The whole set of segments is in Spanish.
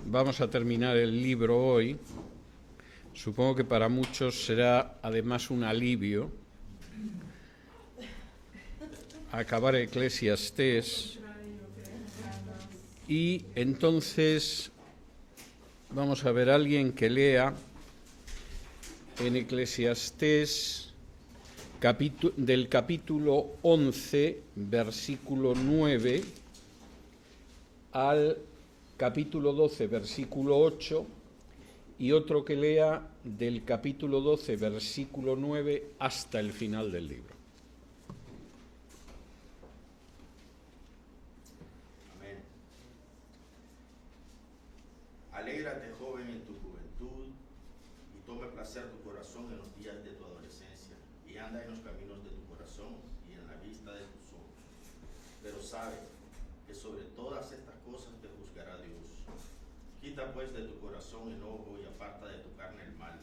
vamos a terminar el libro hoy. Supongo que para muchos será además un alivio acabar Eclesiastés. Y entonces vamos a ver a alguien que lea en Eclesiastés del capítulo 11, versículo 9, al capítulo 12, versículo 8, y otro que lea del capítulo 12, versículo 9, hasta el final del libro. Amén. Alégrate, joven, en tu juventud, y tome placer tu corazón en los días de tu adolescencia, y anda en los caminos de tu corazón y en la vista de tus ojos. Pero sabe que sobre todas estas cosas te juzgará Dios. Quita pues de tu corazón enojo y aparta de tu carne el mal,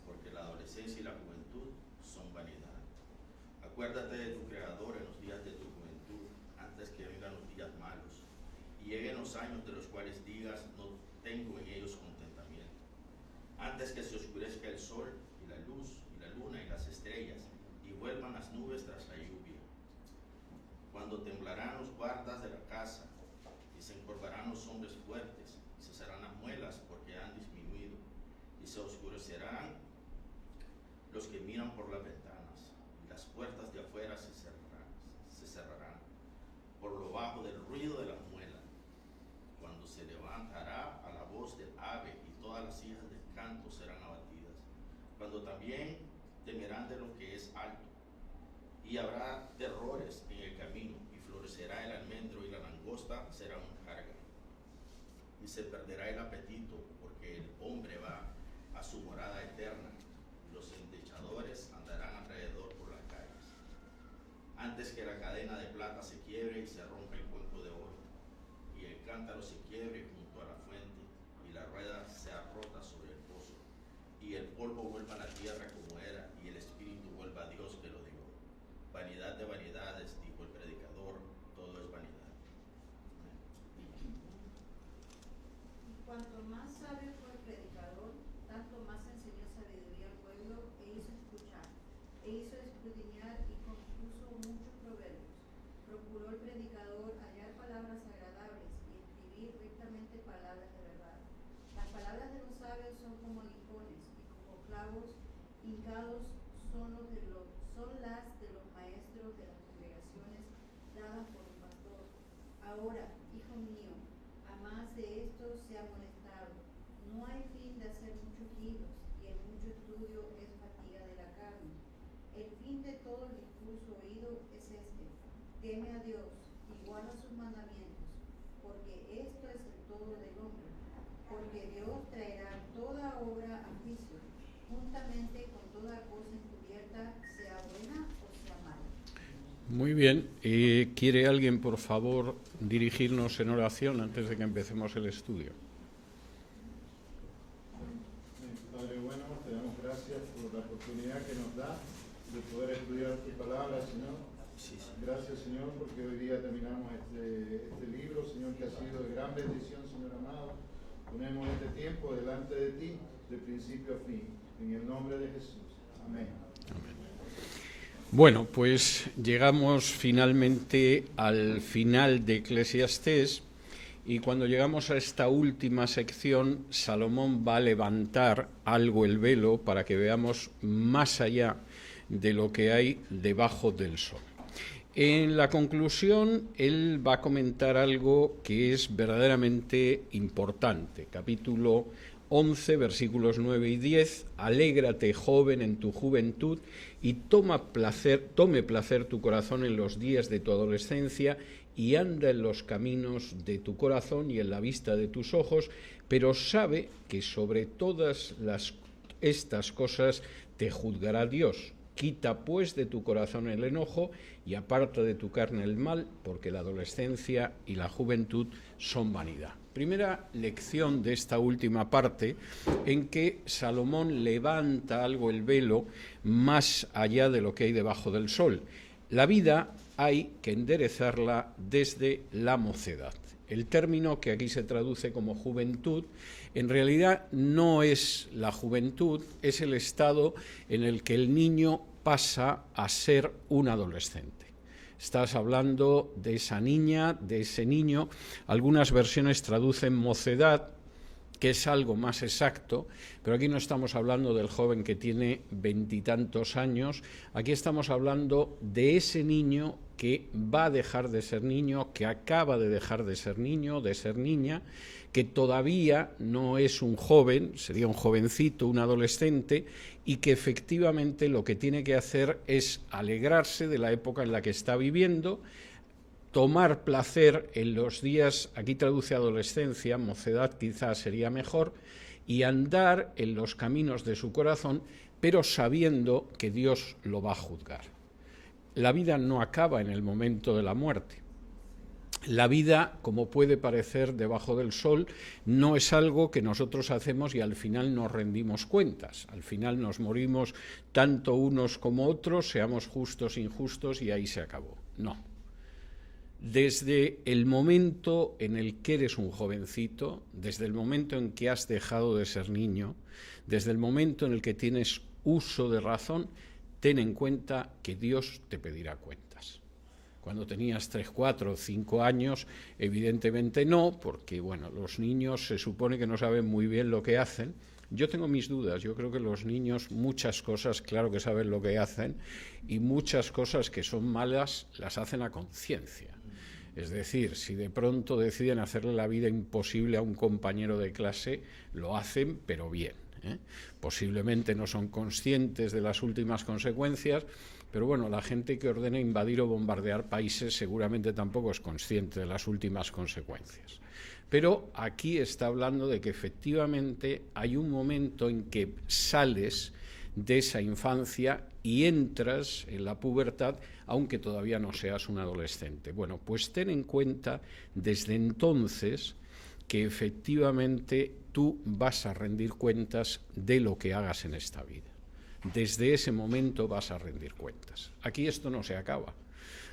porque la adolescencia y la juventud son vanidad. Acuérdate de tu Creador en los días de tu juventud, antes que vengan los días malos, y lleguen los años de los cuales digas, no tengo en ellos contentamiento. Antes que se oscurezca el sol y la luz y la luna y las estrellas, y vuelvan las nubes tras la lluvia. Cuando temblarán los guardas de la casa, y se encorvarán los hombres fuertes, y se cesarán las muelas porque han disminuido, y se oscurecerán los que miran por las ventanas, y las puertas de afuera se cerrarán por lo bajo del ruido de las muelas, cuando se levantará a la voz del ave, y todas las hijas del canto serán abatidas, cuando también temerán de lo que es alto, y habrá terrores en el camino, y florecerá el almendro y la langosta será una carga, y se perderá el apetito, porque el hombre va a su morada eterna, y los endechadores andarán alrededor por las calles. Antes que la cadena de plata se quiebre y se rompa el cuenco de oro, y el cántaro se quiebre junto a la fuente, y la rueda sea rota sobre el pozo, y el polvo vuelva a la tierra como era, y el espíritu vuelva a Dios que lo dio. Vanidad de vanidades, dijo el predicador, todo es vanidad. Cuanto más sabio fue el predicador, tanto más enseñó sabiduría al pueblo, e hizo escudriñar y compuso muchos proverbios. Procuró el predicador hallar palabras agradables y escribir rectamente palabras de verdad. Las palabras de los sabios son como aguijones, y como clavos hincados son las de los maestros de las congregaciones dadas por un pastor. Ahora, hijo mío, a más de esto se ha molestado. No hay fin de hacer muchos libros, y el mucho estudio es fatiga de la carne. El fin de todo el discurso oído es este: teme a Dios y guarda sus mandamientos, porque esto es el todo del hombre. Porque Dios traerá toda obra a juicio, juntamente con toda cosa encubierta, sea buena o sea mala. Muy bien. ¿Quiere alguien, por favor, dirigirnos en oración antes de que empecemos el estudio? Padre bueno, te damos gracias por la oportunidad que nos da de poder estudiar tu palabra, Señor. Gracias, Señor, porque hoy día terminamos este libro, Señor, que ha sido de gran bendición, Señor amado. Ponemos este tiempo delante de ti, de principio a fin, en el nombre de Jesús. Amén. Bueno, pues llegamos finalmente al final de Eclesiastés, y cuando llegamos a esta última sección, Salomón va a levantar algo el velo para que veamos más allá de lo que hay debajo del sol. En la conclusión, él va a comentar algo que es verdaderamente importante. Capítulo 11, versículos 9 y 10, alégrate, joven, en tu juventud, y tome placer tu corazón en los días de tu adolescencia, y anda en los caminos de tu corazón y en la vista de tus ojos, pero sabe que sobre todas estas cosas te juzgará Dios. Quita pues de tu corazón el enojo y aparta de tu carne el mal, porque la adolescencia y la juventud son vanidad. Primera lección de esta última parte, en que Salomón levanta algo el velo más allá de lo que hay debajo del sol. La vida hay que enderezarla desde la mocedad. El término que aquí se traduce como juventud, en realidad no es la juventud, es el estado en el que el niño pasa a ser un adolescente. Estás hablando de esa niña, de ese niño. Algunas versiones traducen mocedad, que es algo más exacto, pero aquí no estamos hablando del joven que tiene 20 y tantos años, aquí estamos hablando de ese niño que va a dejar de ser niño, que acaba de dejar de ser niño, de ser niña, que todavía no es un joven, sería un jovencito, un adolescente, y que efectivamente lo que tiene que hacer es alegrarse de la época en la que está viviendo, tomar placer en los días, aquí traduce adolescencia, mocedad quizás sería mejor, y andar en los caminos de su corazón, pero sabiendo que Dios lo va a juzgar. La vida no acaba en el momento de la muerte. La vida, como puede parecer debajo del sol, no es algo que nosotros hacemos y al final nos rendimos cuentas. Al final nos morimos tanto unos como otros, seamos justos, injustos, y ahí se acabó. No. Desde el momento en el que eres un jovencito, desde el momento en que has dejado de ser niño, desde el momento en el que tienes uso de razón, ten en cuenta que Dios te pedirá cuentas. Cuando tenías 3, 4, 5 años, evidentemente no, porque bueno, los niños se supone que no saben muy bien lo que hacen. Yo tengo mis dudas, yo creo que los niños muchas cosas, claro que saben lo que hacen, y muchas cosas que son malas las hacen a conciencia. Es decir, si de pronto deciden hacerle la vida imposible a un compañero de clase, lo hacen, pero bien, ¿eh? Posiblemente no son conscientes de las últimas consecuencias, pero bueno, la gente que ordena invadir o bombardear países seguramente tampoco es consciente de las últimas consecuencias. Pero aquí está hablando de que efectivamente hay un momento en que sales de esa infancia y entras en la pubertad, aunque todavía no seas un adolescente. Bueno, pues ten en cuenta desde entonces que efectivamente tú vas a rendir cuentas de lo que hagas en esta vida. Desde ese momento vas a rendir cuentas. Aquí esto no se acaba.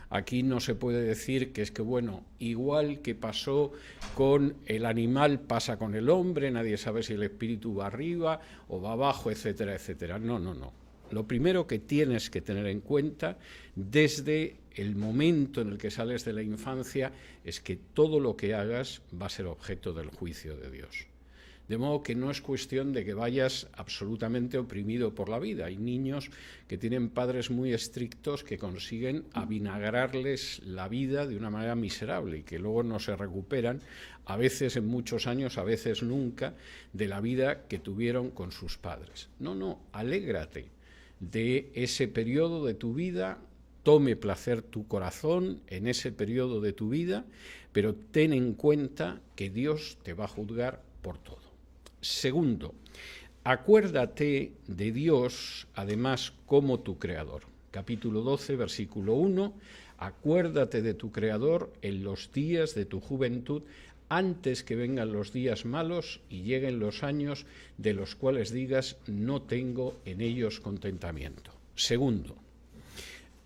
Aquí no se puede decir que es que, bueno, igual que pasó con el animal, pasa con el hombre, nadie sabe si el espíritu va arriba o va abajo, etcétera, etcétera. No, no, no. Lo primero que tienes que tener en cuenta desde el momento en el que sales de la infancia es que todo lo que hagas va a ser objeto del juicio de Dios. De modo que no es cuestión de que vayas absolutamente oprimido por la vida. Hay niños que tienen padres muy estrictos que consiguen avinagrarles la vida de una manera miserable y que luego no se recuperan, a veces en muchos años, a veces nunca, de la vida que tuvieron con sus padres. No, no, alégrate de ese periodo de tu vida, tome placer tu corazón en ese periodo de tu vida, pero ten en cuenta que Dios te va a juzgar por todo. Segundo, acuérdate de Dios, además, como tu Creador. Capítulo 12, versículo 1, acuérdate de tu Creador en los días de tu juventud, antes que vengan los días malos y lleguen los años de los cuales digas, no tengo en ellos contentamiento. Segundo,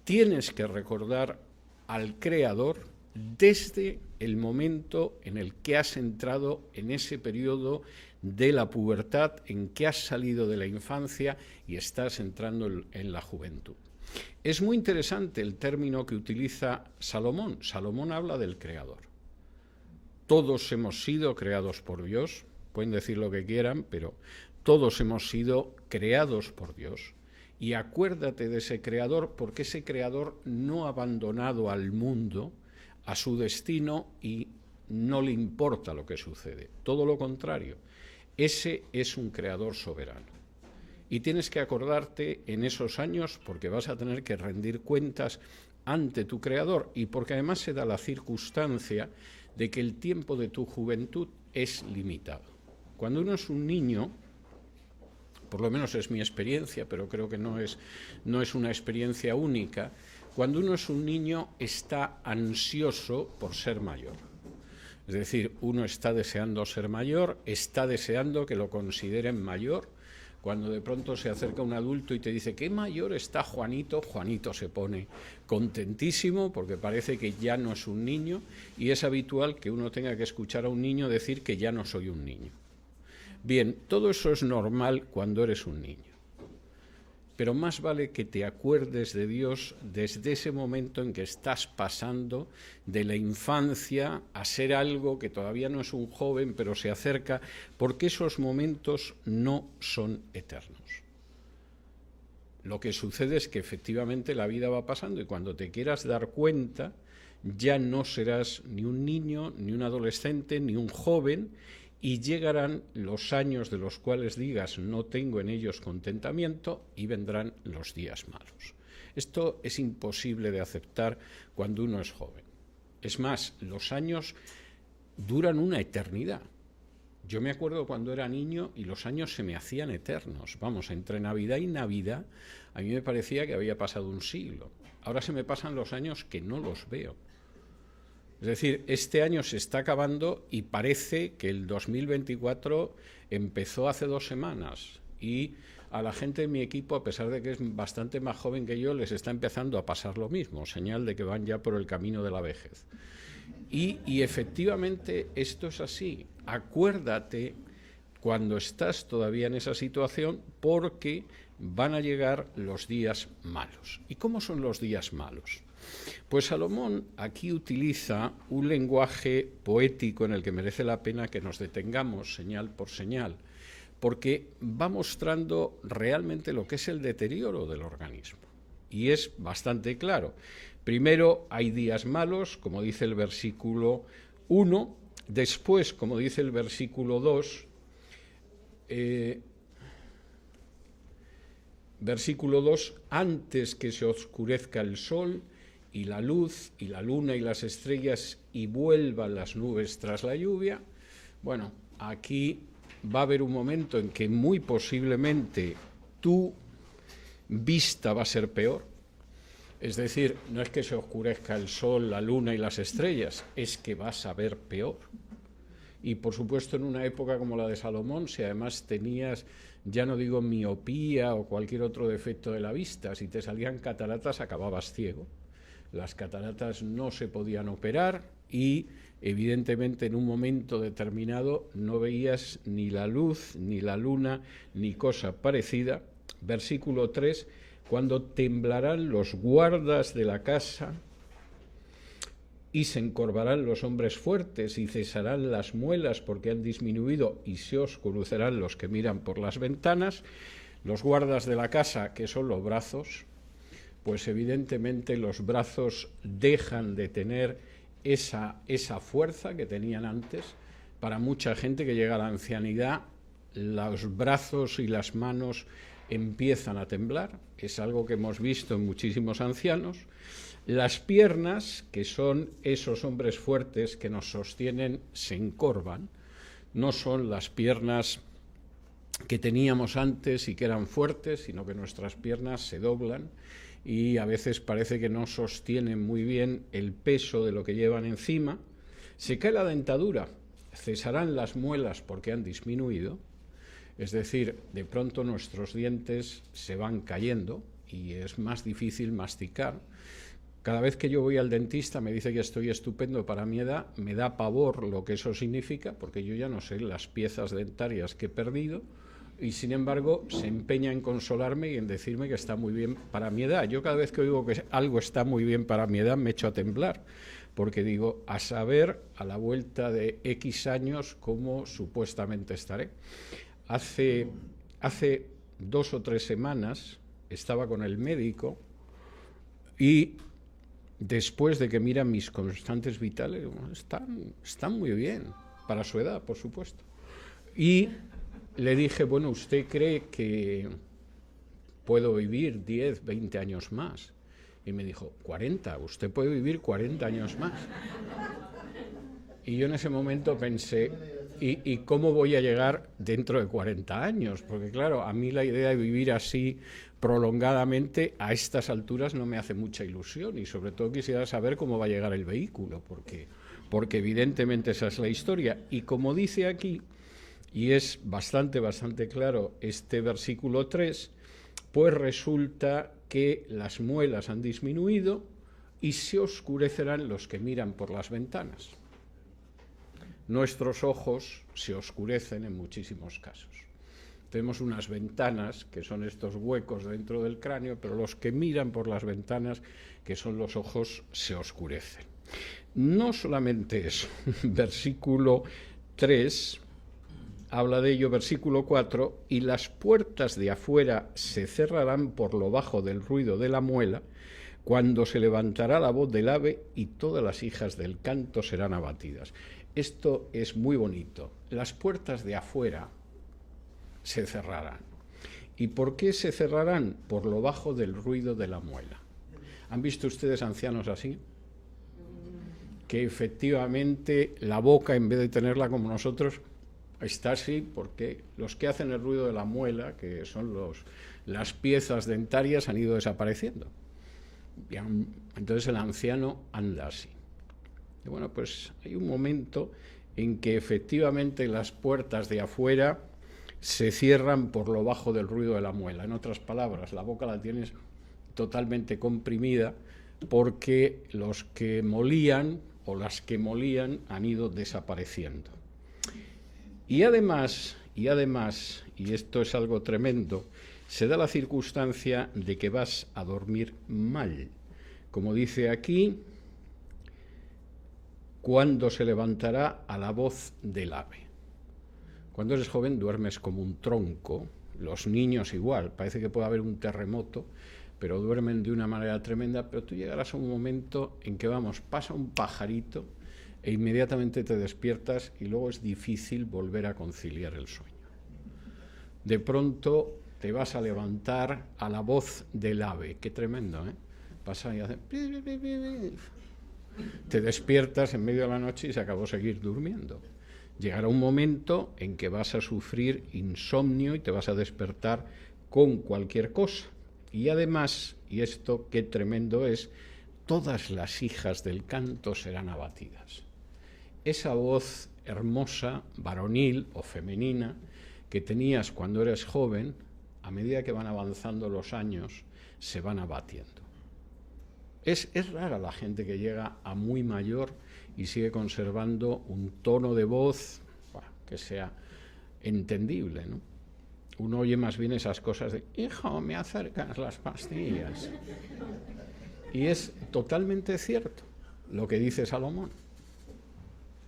tienes que recordar al Creador desde el momento en el que has entrado en ese periodo de la pubertad, en que has salido de la infancia y estás entrando en la juventud. Es muy interesante el término que utiliza Salomón. Salomón habla del Creador. Todos hemos sido creados por Dios, pueden decir lo que quieran, pero todos hemos sido creados por Dios. Y acuérdate de ese Creador, porque ese Creador no ha abandonado al mundo a su destino y no le importa lo que sucede. Todo lo contrario, ese es un Creador soberano. Y tienes que acordarte en esos años porque vas a tener que rendir cuentas ante tu Creador y porque además se da la circunstancia de que el tiempo de tu juventud es limitado. Cuando uno es un niño, por lo menos es mi experiencia, pero creo que no es una experiencia única, cuando uno es un niño está ansioso por ser mayor. Es decir, uno está deseando ser mayor, está deseando que lo consideren mayor. Cuando de pronto se acerca un adulto y te dice, ¿qué mayor está Juanito? Juanito se pone contentísimo porque parece que ya no es un niño, y es habitual que uno tenga que escuchar a un niño decir que ya no soy un niño. Bien, todo eso es normal cuando eres un niño. Pero más vale que te acuerdes de Dios desde ese momento en que estás pasando de la infancia a ser algo que todavía no es un joven, pero se acerca, porque esos momentos no son eternos. Lo que sucede es que efectivamente la vida va pasando y cuando te quieras dar cuenta ya no serás ni un niño, ni un adolescente, ni un joven, y llegarán los años de los cuales digas no tengo en ellos contentamiento y vendrán los días malos. Esto es imposible de aceptar cuando uno es joven. Es más, los años duran una eternidad. Yo me acuerdo cuando era niño y los años se me hacían eternos. Vamos, entre Navidad y Navidad a mí me parecía que había pasado un siglo. Ahora se me pasan los años que no los veo. Es decir, este año se está acabando y parece que el 2024 empezó hace 2 semanas y a la gente de mi equipo, a pesar de que es bastante más joven que yo, les está empezando a pasar lo mismo, señal de que van ya por el camino de la vejez. Y efectivamente esto es así. Acuérdate cuando estás todavía en esa situación porque van a llegar los días malos. ¿Y cómo son los días malos? Pues Salomón aquí utiliza un lenguaje poético en el que merece la pena que nos detengamos señal por señal, porque va mostrando realmente lo que es el deterioro del organismo. Y es bastante claro. Primero hay días malos, como dice el versículo 1, después, como dice el versículo 2, versículo 2, antes que se oscurezca el sol, y la luz, y la luna y las estrellas, y vuelvan las nubes tras la lluvia. Bueno, aquí va a haber un momento en que muy posiblemente tu vista va a ser peor. Es decir, no es que se oscurezca el sol, la luna y las estrellas, es que vas a ver peor. Y por supuesto en una época como la de Salomón, si además tenías, ya no digo miopía o cualquier otro defecto de la vista, si te salían cataratas acababas ciego. Las cataratas no se podían operar y evidentemente en un momento determinado no veías ni la luz, ni la luna, ni cosa parecida. Versículo 3, cuando temblarán los guardas de la casa y se encorvarán los hombres fuertes y cesarán las muelas porque han disminuido y se oscurecerán los que miran por las ventanas. Los guardas de la casa, que son los brazos, pues evidentemente los brazos dejan de tener esa fuerza que tenían antes. Para mucha gente que llega a la ancianidad, los brazos y las manos empiezan a temblar, es algo que hemos visto en muchísimos ancianos. Las piernas, que son esos hombres fuertes que nos sostienen, se encorvan, no son las piernas que teníamos antes y que eran fuertes, sino que nuestras piernas se doblan y a veces parece que no sostienen muy bien el peso de lo que llevan encima. Se cae la dentadura, cesarán las muelas porque han disminuido, es decir, de pronto nuestros dientes se van cayendo y es más difícil masticar. Cada vez que yo voy al dentista me dice que estoy estupendo para mi edad, me da pavor lo que eso significa, porque yo ya no sé las piezas dentarias que he perdido, y sin embargo se empeña en consolarme y en decirme que está muy bien para mi edad. Yo cada vez que oigo que algo está muy bien para mi edad me echo a temblar, porque digo, a saber a la vuelta de X años cómo supuestamente estaré. Hace 2 o 3 semanas estaba con el médico y después de que miran mis constantes vitales, están muy bien, para su edad, por supuesto. Y le dije, bueno, ¿usted cree que puedo vivir 10, 20 años más? Y me dijo, 40, usted puede vivir 40 años más. Y yo en ese momento pensé, ¿y cómo voy a llegar dentro de 40 años? Porque claro, a mí la idea de vivir así prolongadamente a estas alturas no me hace mucha ilusión y sobre todo quisiera saber cómo va a llegar el vehículo, porque evidentemente esa es la historia. Y como dice aquí, y es bastante claro este versículo 3, pues resulta que las muelas han disminuido y se oscurecerán los que miran por las ventanas. Nuestros ojos se oscurecen en muchísimos casos. Tenemos unas ventanas, que son estos huecos dentro del cráneo, pero los que miran por las ventanas, que son los ojos, se oscurecen. No solamente eso, versículo 3 habla de ello, versículo 4, y las puertas de afuera se cerrarán por lo bajo del ruido de la muela, cuando se levantará la voz del ave y todas las hijas del canto serán abatidas. Esto es muy bonito. Las puertas de afuera se cerrarán. ¿Y por qué se cerrarán? Por lo bajo del ruido de la muela. ¿Han visto ustedes ancianos así? Que efectivamente la boca, en vez de tenerla como nosotros, está así, porque los que hacen el ruido de la muela, que son las piezas dentarias, han ido desapareciendo. Entonces el anciano anda así. Y bueno, pues hay un momento en que efectivamente las puertas de afuera se cierran por lo bajo del ruido de la muela. En otras palabras, la boca la tienes totalmente comprimida porque los que molían o las que molían han ido desapareciendo. Y además, y esto es algo tremendo, se da la circunstancia de que vas a dormir mal. Como dice aquí, cuando se levantará a la voz del ave. Cuando eres joven duermes como un tronco, los niños igual, parece que puede haber un terremoto, pero duermen de una manera tremenda, pero tú llegarás a un momento en que, pasa un pajarito e inmediatamente te despiertas y luego es difícil volver a conciliar el sueño. De pronto te vas a levantar a la voz del ave, qué tremendo, ¿eh? Pasa y hace... Te despiertas en medio de la noche y se acabó seguir durmiendo. Llegará un momento en que vas a sufrir insomnio y te vas a despertar con cualquier cosa. Y además, y esto qué tremendo es, todas las hijas del canto serán abatidas. Esa voz hermosa, varonil o femenina, que tenías cuando eres joven, a medida que van avanzando los años, se van abatiendo. Es rara la gente que llega a muy mayor y sigue conservando un tono de voz que sea entendible, ¿no? Uno oye más bien esas cosas de, hijo, me acercas las pastillas. Y es totalmente cierto lo que dice Salomón.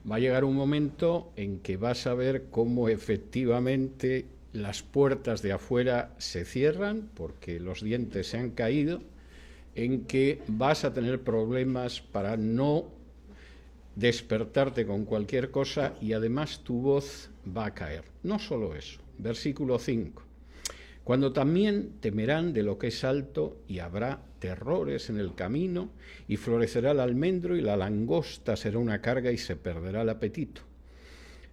Va a llegar un momento en que vas a ver cómo efectivamente las puertas de afuera se cierran porque los dientes se han caído, en que vas a tener problemas para no despertarte con cualquier cosa y además tu voz va a caer. No solo eso, versículo 5. Cuando también temerán de lo que es alto y habrá terrores en el camino y florecerá el almendro y la langosta será una carga y se perderá el apetito.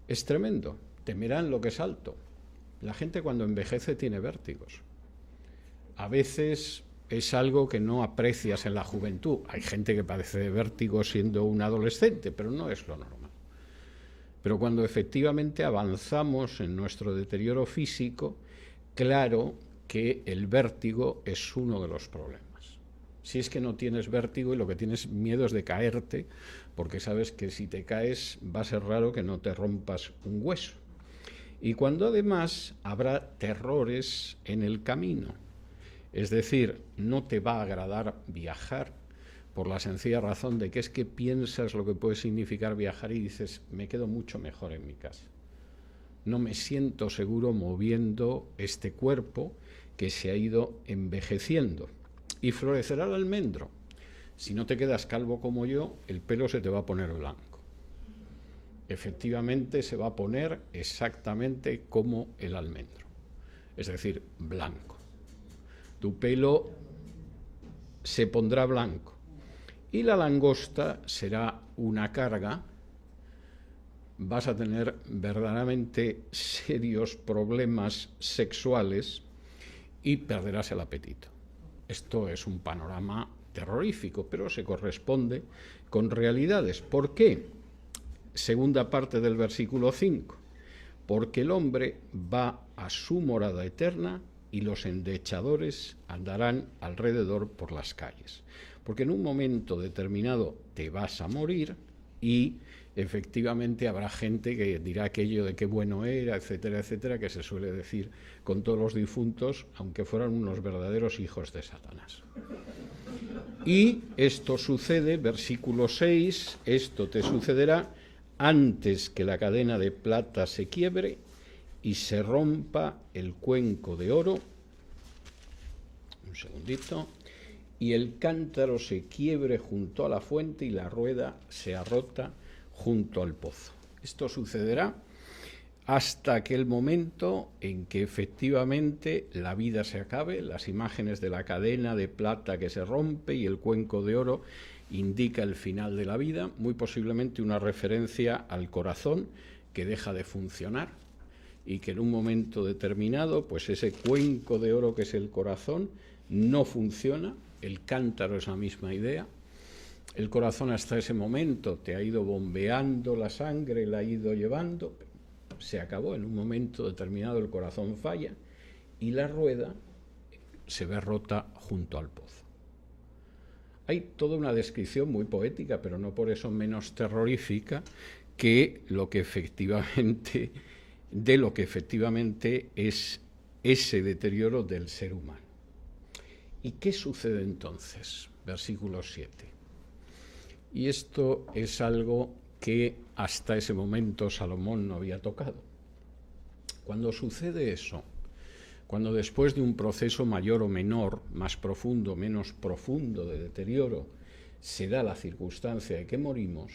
Es tremendo, temerán lo que es alto. La gente cuando envejece tiene vértigos. A veces es algo que no aprecias en la juventud. Hay gente que padece de vértigo siendo un adolescente, pero no es lo normal. Pero cuando efectivamente avanzamos en nuestro deterioro físico, claro que el vértigo es uno de los problemas. Si es que no tienes vértigo y lo que tienes miedo es de caerte, porque sabes que si te caes va a ser raro que no te rompas un hueso. Y cuando además habrá terrores en el camino, es decir, no te va a agradar viajar por la sencilla razón de que es que piensas lo que puede significar viajar y dices, me quedo mucho mejor en mi casa. No me siento seguro moviendo este cuerpo que se ha ido envejeciendo. Y florecerá el almendro. Si no te quedas calvo como yo, el pelo se te va a poner blanco. Efectivamente se va a poner exactamente como el almendro, es decir, blanco. Tu pelo se pondrá blanco y la langosta será una carga. Vas a tener verdaderamente serios problemas sexuales y perderás el apetito. Esto es un panorama terrorífico, pero se corresponde con realidades. ¿Por qué? Segunda parte del versículo 5. porque el hombre va a su morada eterna y los endechadores andarán alrededor por las calles. Porque en un momento determinado te vas a morir y efectivamente habrá gente que dirá aquello de qué bueno era, etcétera, etcétera, que se suele decir con todos los difuntos, aunque fueran unos verdaderos hijos de Satanás. Y esto sucede, versículo 6, esto te sucederá antes que la cadena de plata se quiebre y se rompa el cuenco de oro, un segundito, y el cántaro se quiebre junto a la fuente y la rueda se rota junto al pozo. Esto sucederá hasta aquel momento en que efectivamente la vida se acabe. Las imágenes de la cadena de plata que se rompe y el cuenco de oro indica el final de la vida, muy posiblemente una referencia al corazón que deja de funcionar y que en un momento determinado, pues ese cuenco de oro que es el corazón no funciona. El cántaro es la misma idea. El corazón hasta ese momento te ha ido bombeando la sangre, la ha ido llevando, se acabó. En un momento determinado el corazón falla y la rueda se ve rota junto al pozo. Hay toda una descripción muy poética, pero no por eso menos terrorífica, que lo que efectivamente es ese deterioro del ser humano. ¿Y qué sucede entonces? Versículo 7. Y esto es algo que hasta ese momento Salomón no había tocado. Cuando sucede eso, cuando después de un proceso mayor o menor, más profundo, menos profundo de deterioro, se da la circunstancia de que morimos,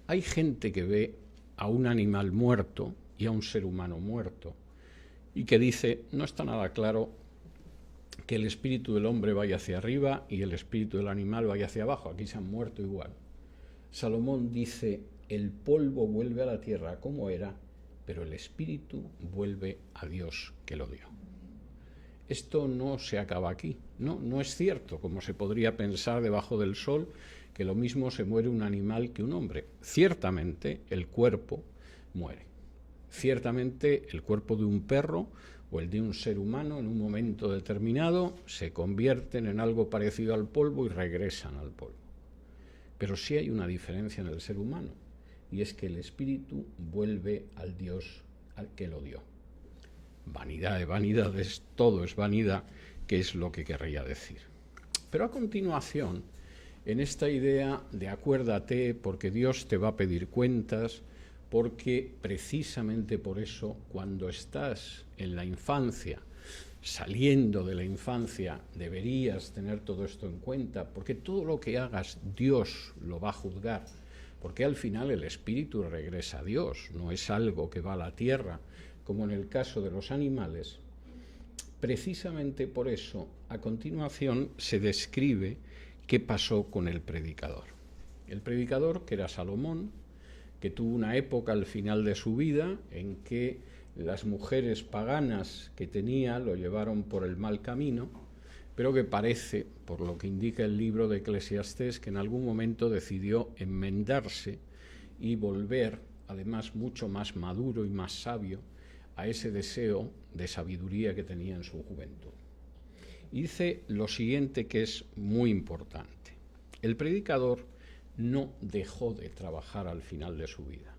hay gente que ve a un animal muerto y a un ser humano muerto y que dice, no está nada claro que el espíritu del hombre vaya hacia arriba y el espíritu del animal vaya hacia abajo, aquí se han muerto igual. Salomón dice, el polvo vuelve a la tierra como era, pero el espíritu vuelve a Dios que lo dio. Esto no se acaba aquí, no es cierto, como se podría pensar debajo del sol, que lo mismo se muere un animal que un hombre. Ciertamente el cuerpo muere. Ciertamente el cuerpo de un perro o el de un ser humano en un momento determinado se convierten en algo parecido al polvo y regresan al polvo. Pero sí hay una diferencia en el ser humano, y es que el espíritu vuelve al Dios al que lo dio. Vanidad de vanidades, todo es vanidad, que es lo que querría decir. Pero a continuación, en esta idea de acuérdate porque Dios te va a pedir cuentas, porque precisamente por eso cuando estás en la infancia, saliendo de la infancia, deberías tener todo esto en cuenta, porque todo lo que hagas Dios lo va a juzgar, porque al final el espíritu regresa a Dios, no es algo que va a la tierra, como en el caso de los animales. Precisamente por eso, a continuación se describe qué pasó con el predicador. El predicador, que era Salomón, que tuvo una época al final de su vida en que las mujeres paganas que tenía lo llevaron por el mal camino, pero que parece, por lo que indica el libro de Eclesiastés, que en algún momento decidió enmendarse y volver, además mucho más maduro y más sabio, a ese deseo de sabiduría que tenía en su juventud. Y dice lo siguiente que es muy importante. El predicador no dejó de trabajar al final de su vida.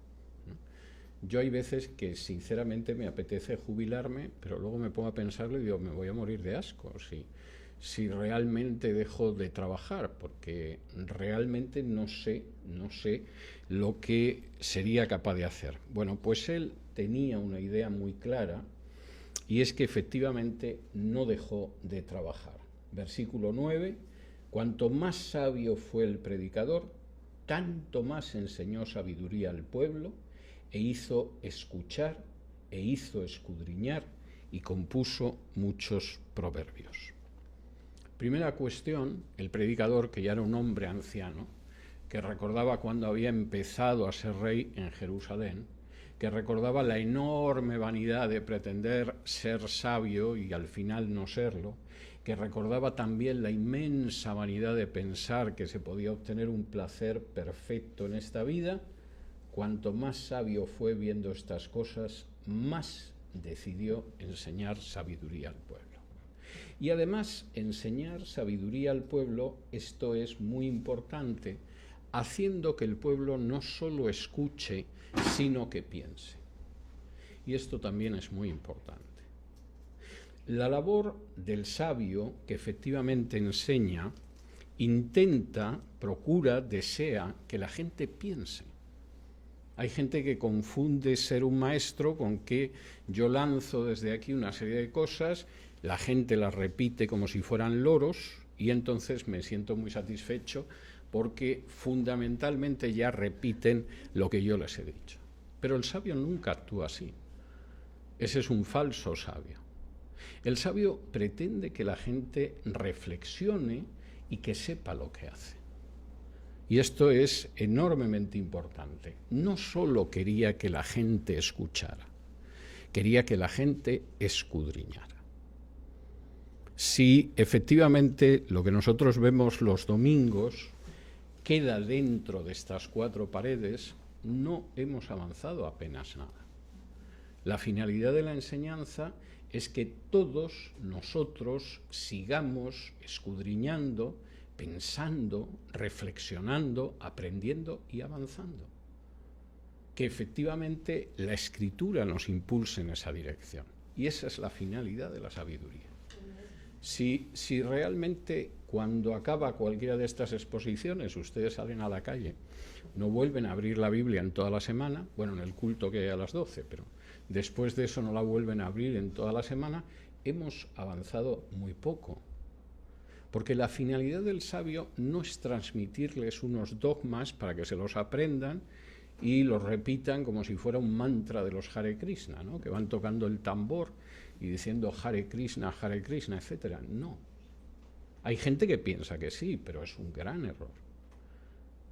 Yo hay veces que sinceramente me apetece jubilarme, pero luego me pongo a pensarlo y digo, me voy a morir de asco si realmente dejo de trabajar, porque realmente no sé lo que sería capaz de hacer. Bueno, pues él tenía una idea muy clara, y es que efectivamente no dejó de trabajar. Versículo 9, cuanto más sabio fue el predicador, tanto más enseñó sabiduría al pueblo, e hizo escuchar, e hizo escudriñar, y compuso muchos proverbios. Primera cuestión, el predicador, que ya era un hombre anciano, que recordaba cuando había empezado a ser rey en Jerusalén, que recordaba la enorme vanidad de pretender ser sabio y al final no serlo, que recordaba también la inmensa vanidad de pensar que se podía obtener un placer perfecto en esta vida, cuanto más sabio fue viendo estas cosas, más decidió enseñar sabiduría al pueblo. Y además, enseñar sabiduría al pueblo, esto es muy importante, haciendo que el pueblo no solo escuche, sino que piense. Y esto también es muy importante. La labor del sabio, que efectivamente enseña, intenta, procura, desea que la gente piense. Hay gente que confunde ser un maestro con que yo lanzo desde aquí una serie de cosas, la gente las repite como si fueran loros y entonces me siento muy satisfecho porque fundamentalmente ya repiten lo que yo les he dicho. Pero el sabio nunca actúa así. Ese es un falso sabio. El sabio pretende que la gente reflexione y que sepa lo que hace. Y esto es enormemente importante. No solo quería que la gente escuchara, quería que la gente escudriñara. Si efectivamente lo que nosotros vemos los domingos queda dentro de estas 4 paredes, no hemos avanzado apenas nada. La finalidad de la enseñanza es que todos nosotros sigamos escudriñando, pensando, reflexionando, aprendiendo y avanzando. Que efectivamente la Escritura nos impulse en esa dirección. Y esa es la finalidad de la sabiduría. Si realmente cuando acaba cualquiera de estas exposiciones ustedes salen a la calle, no vuelven a abrir la Biblia en toda la semana, bueno, en el culto que hay a las 12, pero después de eso no la vuelven a abrir en toda la semana, hemos avanzado muy poco. Porque la finalidad del sabio no es transmitirles unos dogmas para que se los aprendan y los repitan como si fuera un mantra de los Hare Krishna, ¿no? Que van tocando el tambor y diciendo Hare Krishna, etc. No. Hay gente que piensa que sí, pero es un gran error.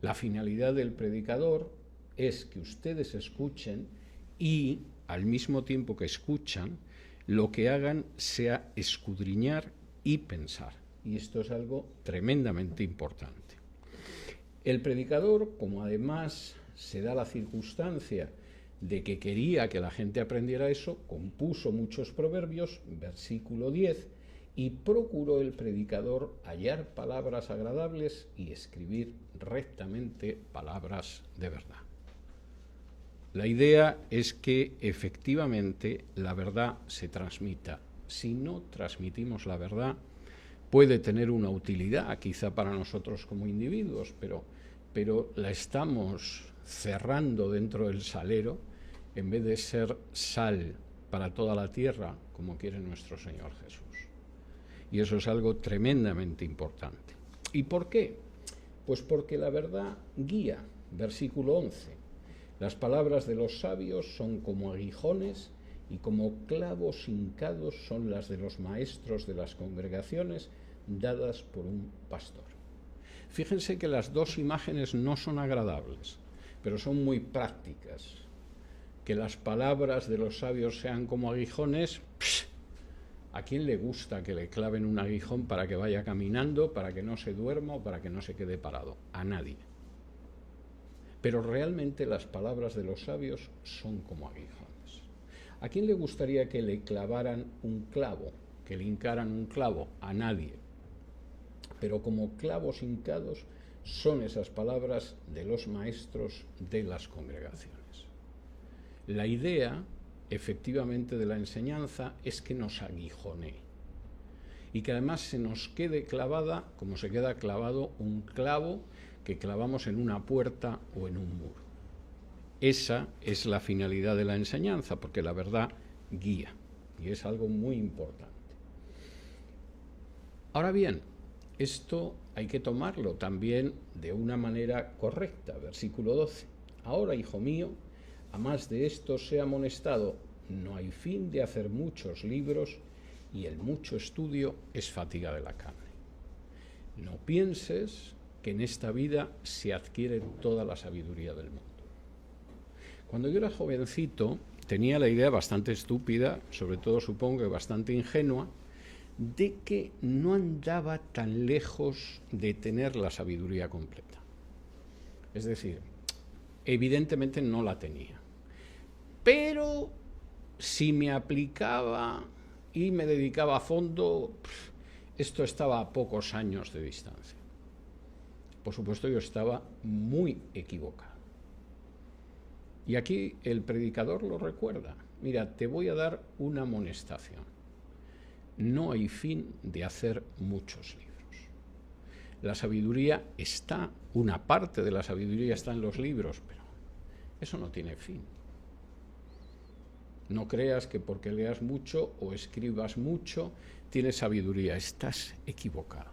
La finalidad del predicador es que ustedes escuchen y, al mismo tiempo que escuchan, lo que hagan sea escudriñar y pensar. Y esto es algo tremendamente importante. El predicador, como además se da la circunstancia de que quería que la gente aprendiera eso, compuso muchos proverbios, versículo 10, y procuró el predicador hallar palabras agradables y escribir rectamente palabras de verdad. La idea es que efectivamente la verdad se transmita. Si no transmitimos la verdad, puede tener una utilidad quizá para nosotros como individuos, pero la estamos cerrando dentro del salero en vez de ser sal para toda la tierra, como quiere nuestro Señor Jesús. Y eso es algo tremendamente importante. ¿Y por qué? Pues porque la verdad guía. Versículo 11. Las palabras de los sabios son como aguijones y como clavos hincados son las de los maestros de las congregaciones dadas por un pastor. Fíjense que las dos imágenes no son agradables, pero son muy prácticas. Que las palabras de los sabios sean como aguijones, ¿a quién le gusta que le claven un aguijón para que vaya caminando, para que no se duerma o para que no se quede parado? A nadie. Pero realmente las palabras de los sabios son como aguijones. ¿A quién le gustaría que le clavaran un clavo, que le hincaran un clavo? A nadie. Pero como clavos hincados son esas palabras de los maestros de las congregaciones. La idea, efectivamente, de la enseñanza es que nos aguijonee y que además se nos quede clavada, como se queda clavado un clavo que clavamos en una puerta o en un muro. Esa es la finalidad de la enseñanza, porque la verdad guía, y es algo muy importante. Ahora bien, esto hay que tomarlo también de una manera correcta. Versículo 12. Ahora, hijo mío, a más de esto sea amonestado, no hay fin de hacer muchos libros y el mucho estudio es fatiga de la carne. No pienses que en esta vida se adquiere toda la sabiduría del mundo. Cuando yo era jovencito tenía la idea bastante estúpida, sobre todo supongo que bastante ingenua, de que no andaba tan lejos de tener la sabiduría completa. Es decir, Evidentemente no la tenía. Pero si me aplicaba y me dedicaba a fondo, esto estaba a pocos años de distancia. Por supuesto, yo estaba muy equivocado. Y aquí el predicador lo recuerda. Mira, te voy a dar una amonestación. No hay fin de hacer muchos libros. La sabiduría está, una parte de la sabiduría está en los libros, pero eso no tiene fin. No creas que porque leas mucho o escribas mucho tienes sabiduría. Estás equivocado.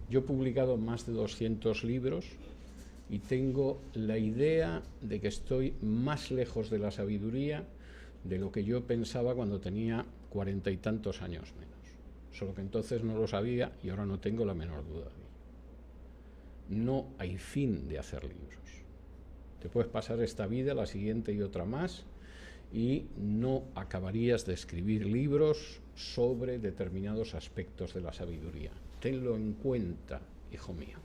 Yo he publicado más de 200 libros y tengo la idea de que estoy más lejos de la sabiduría de lo que yo pensaba cuando tenía 40 y tantos años menos. Solo que entonces no lo sabía y ahora no tengo la menor duda de ello. No hay fin de hacer libros. Te puedes pasar esta vida, la siguiente y otra más, y no acabarías de escribir libros sobre determinados aspectos de la sabiduría. Tenlo en cuenta, hijo mío.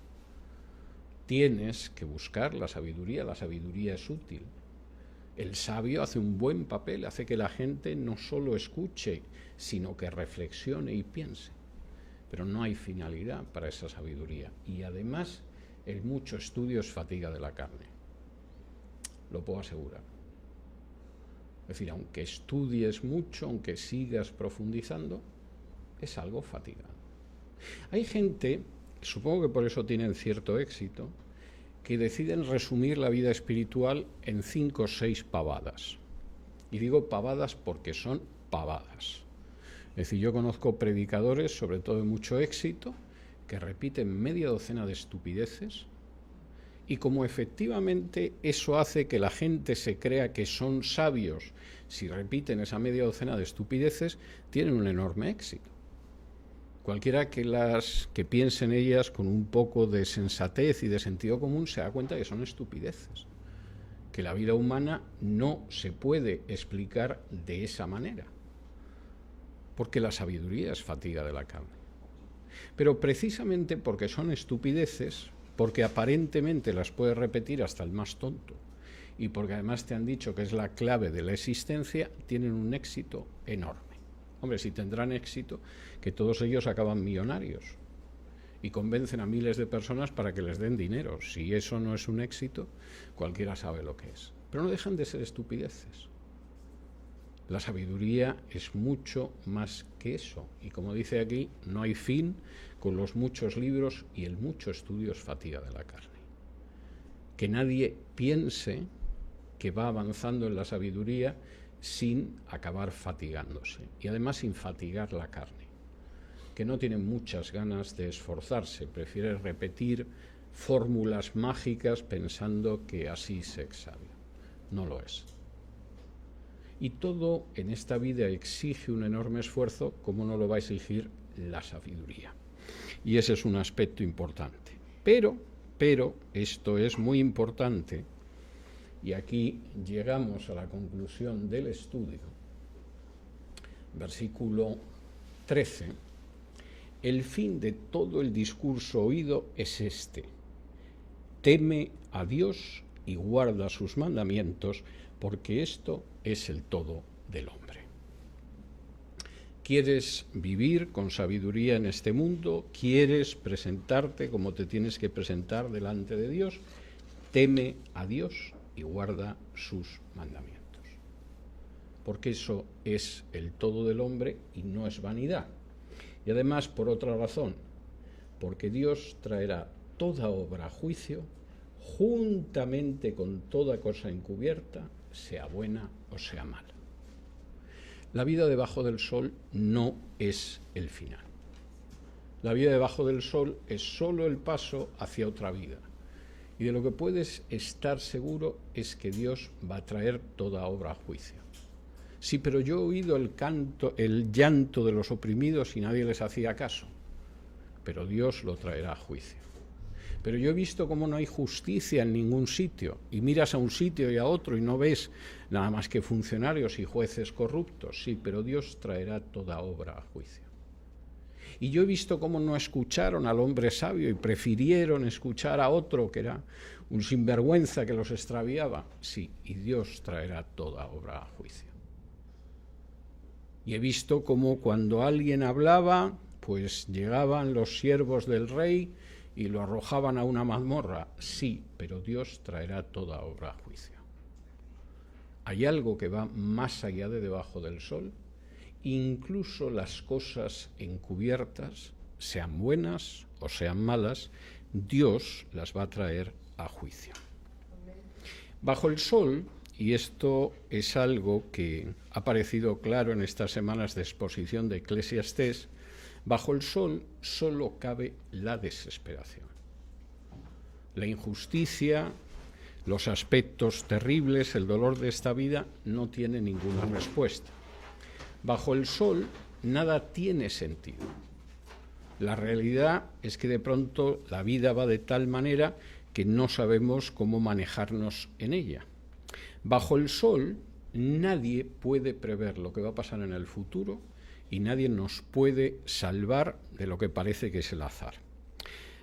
Tienes que buscar la sabiduría es útil. El sabio hace un buen papel, hace que la gente no solo escuche, sino que reflexione y piense. Pero no hay finalidad para esa sabiduría. Y además, el mucho estudio es fatiga de la carne. Lo puedo asegurar. Es decir, aunque estudies mucho, aunque sigas profundizando, es algo fatigado. Hay gente, supongo que por eso tienen cierto éxito, que deciden resumir la vida espiritual en 5 o 6 pavadas. Y digo pavadas porque son pavadas. Es decir, yo conozco predicadores, sobre todo de mucho éxito, que repiten media docena de estupideces, y como efectivamente eso hace que la gente se crea que son sabios si repiten esa media docena de estupideces, tienen un enorme éxito. Cualquiera que piense en ellas con un poco de sensatez y de sentido común se da cuenta que son estupideces, que la vida humana no se puede explicar de esa manera, porque la sabiduría es fatiga de la carne. Pero precisamente porque son estupideces, porque aparentemente las puedes repetir hasta el más tonto, y porque además te han dicho que es la clave de la existencia, tienen un éxito enorme. Hombre, si tendrán éxito, que todos ellos acaban millonarios y convencen a miles de personas para que les den dinero. Si eso no es un éxito, cualquiera sabe lo que es. Pero no dejan de ser estupideces. La sabiduría es mucho más que eso. Y como dice aquí, no hay fin con los muchos libros y el mucho estudio es fatiga de la carne. Que nadie piense que va avanzando en la sabiduría sin acabar fatigándose y además sin fatigar la carne, que no tiene muchas ganas de esforzarse, prefiere repetir fórmulas mágicas pensando que así se es sabio. No lo es. Y todo en esta vida exige un enorme esfuerzo, como no lo va a exigir la sabiduría. Y ese es un aspecto importante. Pero esto es muy importante. Y aquí llegamos a la conclusión del estudio. Versículo 13. El fin de todo el discurso oído es este: teme a Dios y guarda sus mandamientos, porque esto es el todo del hombre. ¿Quieres vivir con sabiduría en este mundo? ¿Quieres presentarte como te tienes que presentar delante de Dios? Teme a Dios y guarda sus mandamientos. Porque eso es el todo del hombre y no es vanidad. Y además, por otra razón, porque Dios traerá toda obra a juicio, juntamente con toda cosa encubierta, sea buena o sea mala. La vida debajo del sol no es el final. La vida debajo del sol es solo el paso hacia otra vida. Y de lo que puedes estar seguro es que Dios va a traer toda obra a juicio. Sí, pero yo he oído el llanto de los oprimidos y nadie les hacía caso. Pero Dios lo traerá a juicio. Pero yo he visto cómo no hay justicia en ningún sitio. Y miras a un sitio y a otro y no ves nada más que funcionarios y jueces corruptos. Sí, pero Dios traerá toda obra a juicio. Y yo he visto cómo no escucharon al hombre sabio y prefirieron escuchar a otro que era un sinvergüenza que los extraviaba. Sí, y Dios traerá toda obra a juicio. Y he visto cómo cuando alguien hablaba, pues llegaban los siervos del rey y lo arrojaban a una mazmorra. Sí, pero Dios traerá toda obra a juicio. Hay algo que va más allá de debajo del sol. Incluso las cosas encubiertas, sean buenas o sean malas, Dios las va a traer a juicio. Bajo el sol, y esto es algo que ha parecido claro en estas semanas de exposición de Eclesiastés, bajo el sol solo cabe la desesperación. La injusticia, los aspectos terribles, el dolor de esta vida no tiene ninguna respuesta. Bajo el sol nada tiene sentido. La realidad es que de pronto la vida va de tal manera que no sabemos cómo manejarnos en ella. Bajo el sol nadie puede prever lo que va a pasar en el futuro y nadie nos puede salvar de lo que parece que es el azar.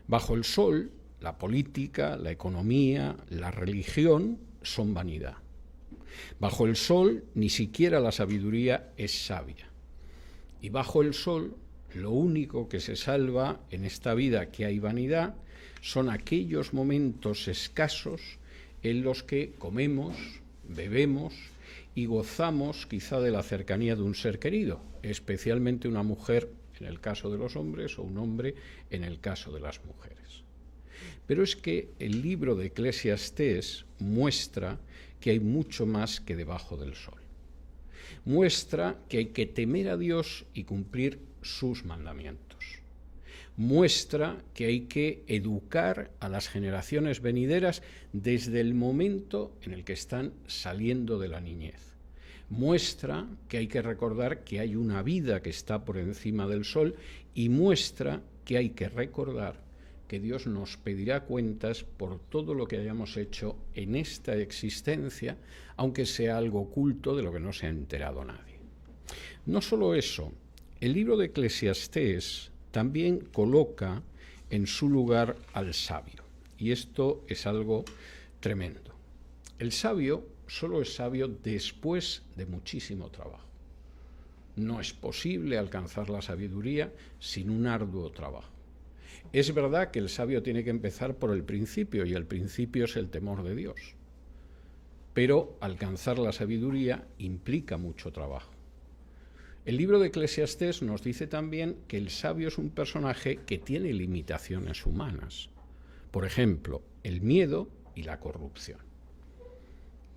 Bajo el sol, la política, la economía, la religión son vanidad. Bajo el sol ni siquiera la sabiduría es sabia. Y bajo el sol lo único que se salva en esta vida que hay vanidad son aquellos momentos escasos en los que comemos, bebemos y gozamos quizá de la cercanía de un ser querido, especialmente una mujer en el caso de los hombres o un hombre en el caso de las mujeres. Pero es que el libro de Eclesiastés muestra que hay mucho más que debajo del sol. Muestra que hay que temer a Dios y cumplir sus mandamientos. Muestra que hay que educar a las generaciones venideras desde el momento en el que están saliendo de la niñez. Muestra que hay que recordar que hay una vida que está por encima del sol y muestra que hay que recordar que Dios nos pedirá cuentas por todo lo que hayamos hecho en esta existencia, aunque sea algo oculto de lo que no se ha enterado nadie. No solo eso, el libro de Eclesiastés también coloca en su lugar al sabio, y esto es algo tremendo. El sabio solo es sabio después de muchísimo trabajo. No es posible alcanzar la sabiduría sin un arduo trabajo. Es verdad que el sabio tiene que empezar por el principio, y el principio es el temor de Dios. Pero alcanzar la sabiduría implica mucho trabajo. El libro de Eclesiastés nos dice también que el sabio es un personaje que tiene limitaciones humanas. Por ejemplo, el miedo y la corrupción.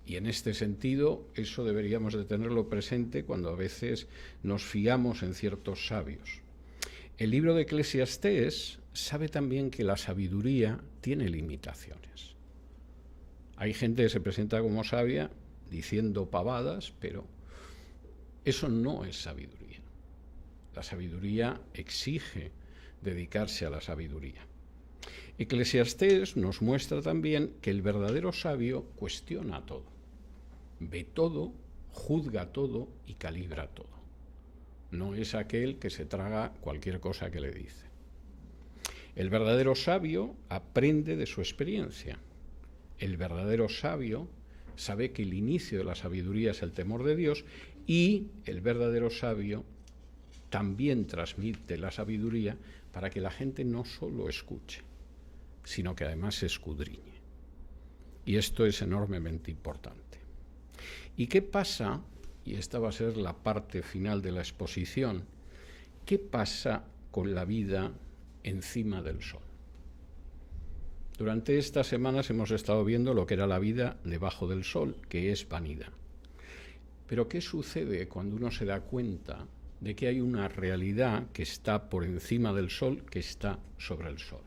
Y en este sentido, eso deberíamos de tenerlo presente cuando a veces nos fiamos en ciertos sabios. El libro de Eclesiastés sabe también que la sabiduría tiene limitaciones. Hay gente que se presenta como sabia diciendo pavadas, pero eso no es sabiduría. La sabiduría exige dedicarse a la sabiduría. Eclesiastés nos muestra también que el verdadero sabio cuestiona todo, ve todo, juzga todo y calibra todo. No es aquel que se traga cualquier cosa que le dice. El verdadero sabio aprende de su experiencia. El verdadero sabio sabe que el inicio de la sabiduría es el temor de Dios, y el verdadero sabio también transmite la sabiduría para que la gente no solo escuche, sino que además se escudriñe. Y esto es enormemente importante. ¿Y qué pasa? Y esta va a ser la parte final de la exposición. ¿Qué pasa con la vida encima del sol? Durante estas semanas hemos estado viendo lo que era la vida debajo del sol, que es vanidad. Pero ¿qué sucede cuando uno se da cuenta de que hay una realidad que está por encima del sol, que está sobre el sol?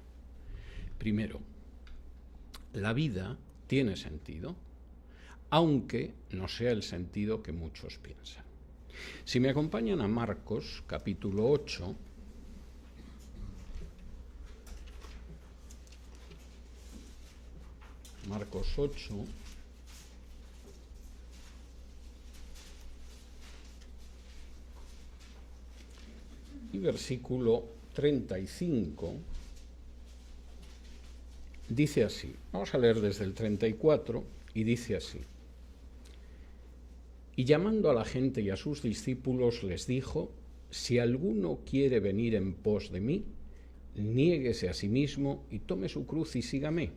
Primero, la vida tiene sentido, aunque no sea el sentido que muchos piensan. Si me acompañan a Marcos, capítulo 8, Marcos 8, y versículo 35, dice así. Vamos a leer desde el 34 y dice así. Y llamando a la gente y a sus discípulos les dijo: si alguno quiere venir en pos de mí, niéguese a sí mismo y tome su cruz y sígame.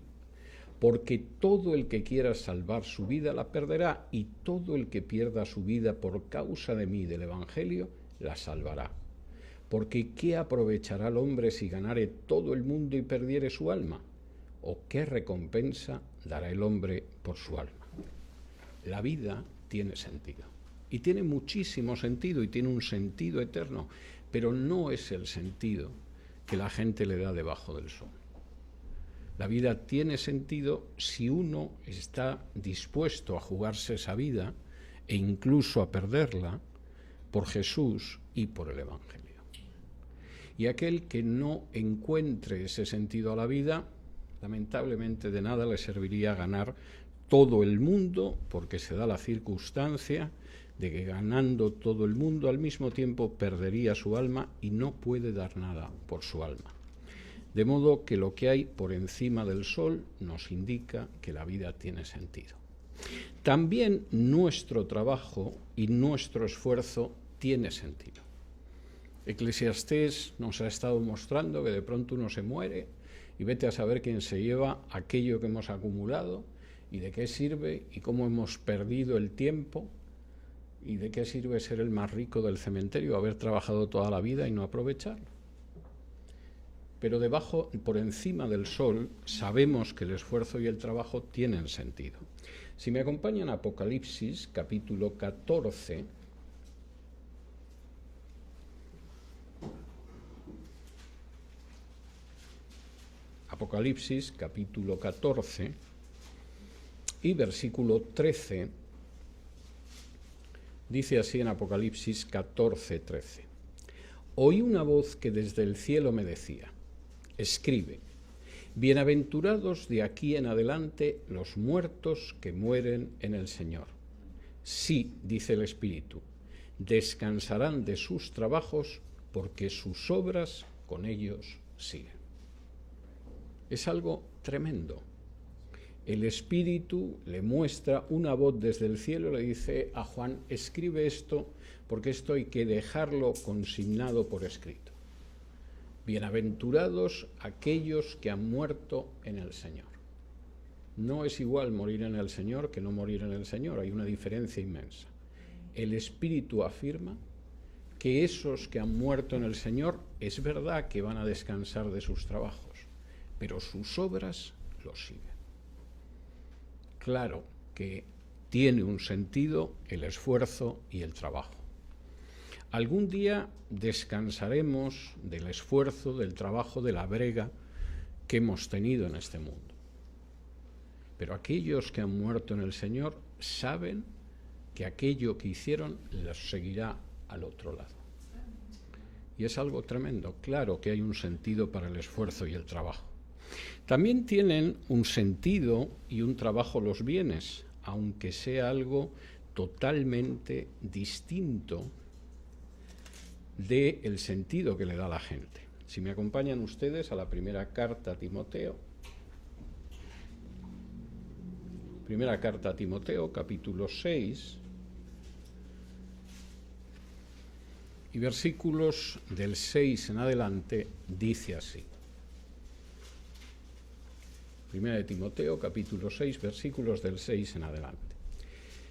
Porque todo el que quiera salvar su vida la perderá, y todo el que pierda su vida por causa de mí y del Evangelio la salvará. Porque ¿qué aprovechará el hombre si ganare todo el mundo y perdiere su alma? ¿O qué recompensa dará el hombre por su alma? La vida tiene sentido, y tiene muchísimo sentido, y tiene un sentido eterno, pero no es el sentido que la gente le da debajo del sol. La vida tiene sentido si uno está dispuesto a jugarse esa vida e incluso a perderla por Jesús y por el Evangelio. Y aquel que no encuentre ese sentido a la vida, lamentablemente de nada le serviría ganar todo el mundo, porque se da la circunstancia de que ganando todo el mundo al mismo tiempo perdería su alma, y no puede dar nada por su alma. De modo que lo que hay por encima del sol nos indica que la vida tiene sentido. También nuestro trabajo y nuestro esfuerzo tiene sentido. Eclesiastés nos ha estado mostrando que de pronto uno se muere y vete a saber quién se lleva aquello que hemos acumulado, y de qué sirve, y cómo hemos perdido el tiempo, y de qué sirve ser el más rico del cementerio, haber trabajado toda la vida y no aprovecharlo. Pero debajo, por encima del sol, sabemos que el esfuerzo y el trabajo tienen sentido. Si me acompañan a Apocalipsis, capítulo 14, Apocalipsis, capítulo 14 y versículo 13, dice así en Apocalipsis 14, 13. Oí una voz que desde el cielo me decía: escribe, bienaventurados de aquí en adelante los muertos que mueren en el Señor. Sí, dice el Espíritu, descansarán de sus trabajos, porque sus obras con ellos siguen. Es algo tremendo. El Espíritu le muestra una voz desde el cielo, le dice a Juan: escribe esto, porque esto hay que dejarlo consignado por escrito. Bienaventurados aquellos que han muerto en el Señor. No es igual morir en el Señor que no morir en el Señor, hay una diferencia inmensa. El Espíritu afirma que esos que han muerto en el Señor es verdad que van a descansar de sus trabajos, pero sus obras los siguen. Claro que tiene un sentido el esfuerzo y el trabajo. Algún día descansaremos del esfuerzo, del trabajo, de la brega que hemos tenido en este mundo. Pero aquellos que han muerto en el Señor saben que aquello que hicieron los seguirá al otro lado. Y es algo tremendo. Claro que hay un sentido para el esfuerzo y el trabajo. También tienen un sentido y un trabajo los bienes, aunque sea algo totalmente distinto del sentido que le da la gente. Si me acompañan ustedes a la primera carta a Timoteo. Primera carta a Timoteo, capítulo 6, y versículos del 6 en adelante, dice así. Primera de Timoteo, capítulo 6, versículos del 6 en adelante.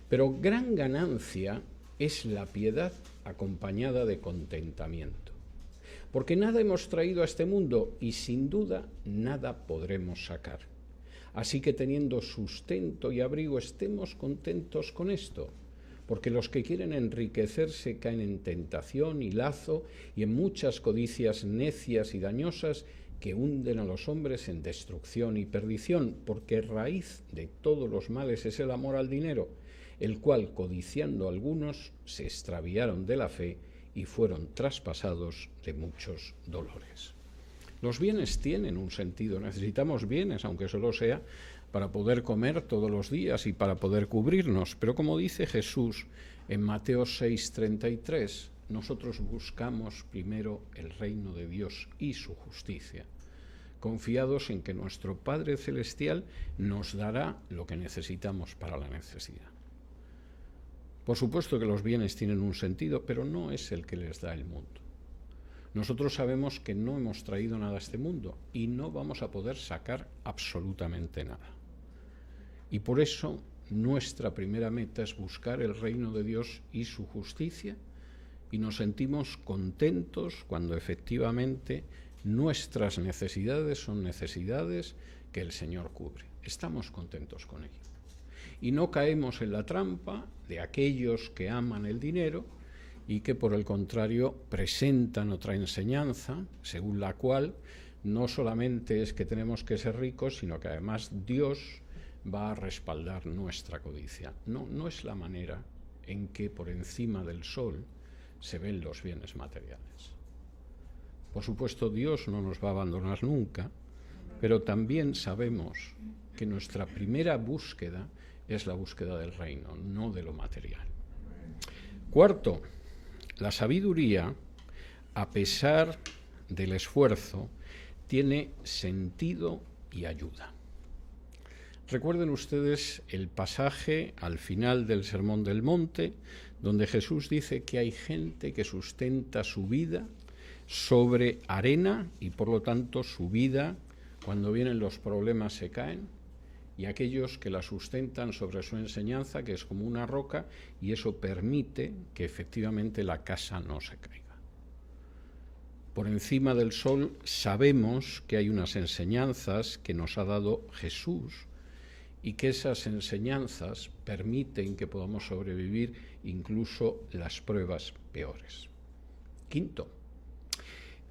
Pero gran ganancia es la piedad acompañada de contentamiento, porque nada hemos traído a este mundo y sin duda nada podremos sacar. Así que teniendo sustento y abrigo estemos contentos con esto, porque los que quieren enriquecerse caen en tentación y lazo y en muchas codicias necias y dañosas que hunden a los hombres en destrucción y perdición, porque raíz de todos los males es el amor al dinero, el cual, codiciando algunos, se extraviaron de la fe y fueron traspasados de muchos dolores. Los bienes tienen un sentido, necesitamos bienes, aunque solo sea para poder comer todos los días y para poder cubrirnos, pero como dice Jesús en Mateo 6:33, nosotros buscamos primero el reino de Dios y su justicia, confiados en que nuestro Padre Celestial nos dará lo que necesitamos para la necesidad. Por supuesto que los bienes tienen un sentido, pero no es el que les da el mundo. Nosotros sabemos que no hemos traído nada a este mundo y no vamos a poder sacar absolutamente nada. Y por eso nuestra primera meta es buscar el reino de Dios y su justicia, y nos sentimos contentos cuando efectivamente nuestras necesidades son necesidades que el Señor cubre. Estamos contentos con ello. Y no caemos en la trampa de aquellos que aman el dinero y que por el contrario presentan otra enseñanza, según la cual no solamente es que tenemos que ser ricos, sino que además Dios va a respaldar nuestra codicia. No es la manera en que por encima del sol se ven los bienes materiales. Por supuesto, Dios no nos va a abandonar nunca, pero también sabemos que nuestra primera búsqueda es la búsqueda del reino, no de lo material. Cuarto, la sabiduría, a pesar del esfuerzo, tiene sentido y ayuda. Recuerden ustedes el pasaje al final del Sermón del Monte, donde Jesús dice que hay gente que sustenta su vida sobre arena y por lo tanto su vida, cuando vienen los problemas, se caen, y aquellos que la sustentan sobre su enseñanza, que es como una roca, y eso permite que efectivamente la casa no se caiga. Por encima del sol sabemos que hay unas enseñanzas que nos ha dado Jesús y que esas enseñanzas permiten que podamos sobrevivir incluso las pruebas peores. Quinto,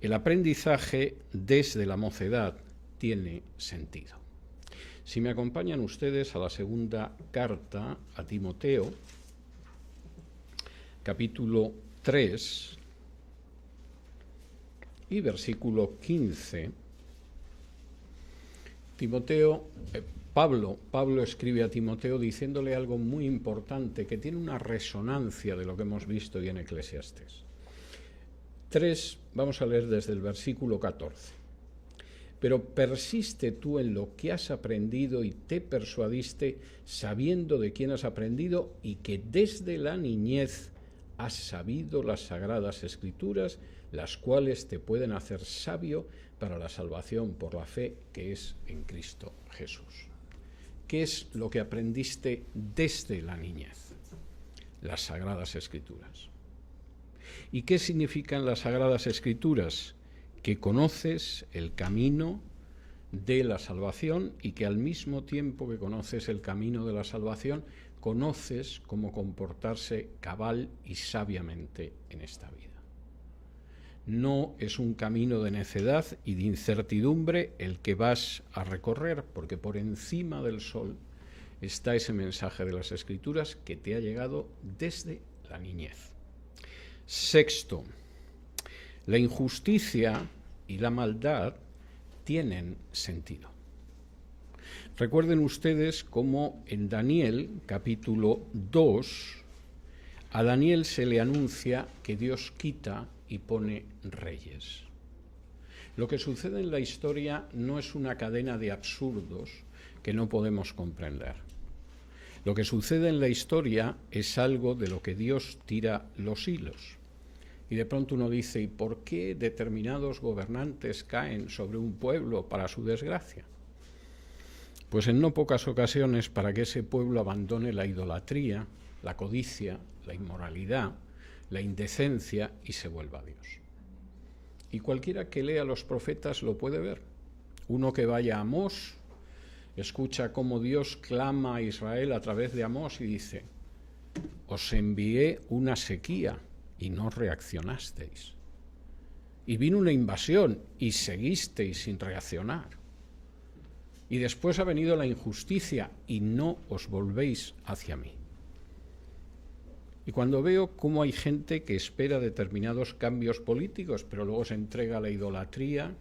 el aprendizaje desde la mocedad tiene sentido. Si me acompañan ustedes a la segunda carta a Timoteo, capítulo 3 y versículo 15, Pablo escribe a Timoteo diciéndole algo muy importante que tiene una resonancia de lo que hemos visto hoy en Eclesiastés. 3, vamos a leer desde el versículo 14. Pero persiste tú en lo que has aprendido y te persuadiste sabiendo de quién has aprendido y que desde la niñez has sabido las sagradas escrituras, las cuales te pueden hacer sabio para la salvación por la fe que es en Cristo Jesús. ¿Qué es lo que aprendiste desde la niñez? Las sagradas escrituras. ¿Y qué significan las sagradas escrituras? Que conoces el camino de la salvación y que al mismo tiempo que conoces el camino de la salvación, conoces cómo comportarse cabal y sabiamente en esta vida. No es un camino de necedad y de incertidumbre el que vas a recorrer, porque por encima del sol está ese mensaje de las Escrituras que te ha llegado desde la niñez. Sexto, la injusticia y la maldad tienen sentido. Recuerden ustedes cómo en Daniel, capítulo 2, a Daniel se le anuncia que Dios quita y pone reyes. Lo que sucede en la historia no es una cadena de absurdos que no podemos comprender. Lo que sucede en la historia es algo de lo que Dios tira los hilos. Y de pronto uno dice, ¿y por qué determinados gobernantes caen sobre un pueblo para su desgracia? Pues en no pocas ocasiones para que ese pueblo abandone la idolatría, la codicia, la inmoralidad, la indecencia y se vuelva a Dios. Y cualquiera que lea los profetas lo puede ver. Uno que vaya a Amós, escucha cómo Dios clama a Israel a través de Amós y dice, os envié una sequía y no reaccionasteis. Y vino una invasión y seguisteis sin reaccionar. Y después ha venido la injusticia y no os volvéis hacia mí. Y cuando veo cómo hay gente que espera determinados cambios políticos, pero luego se entrega a la idolatría,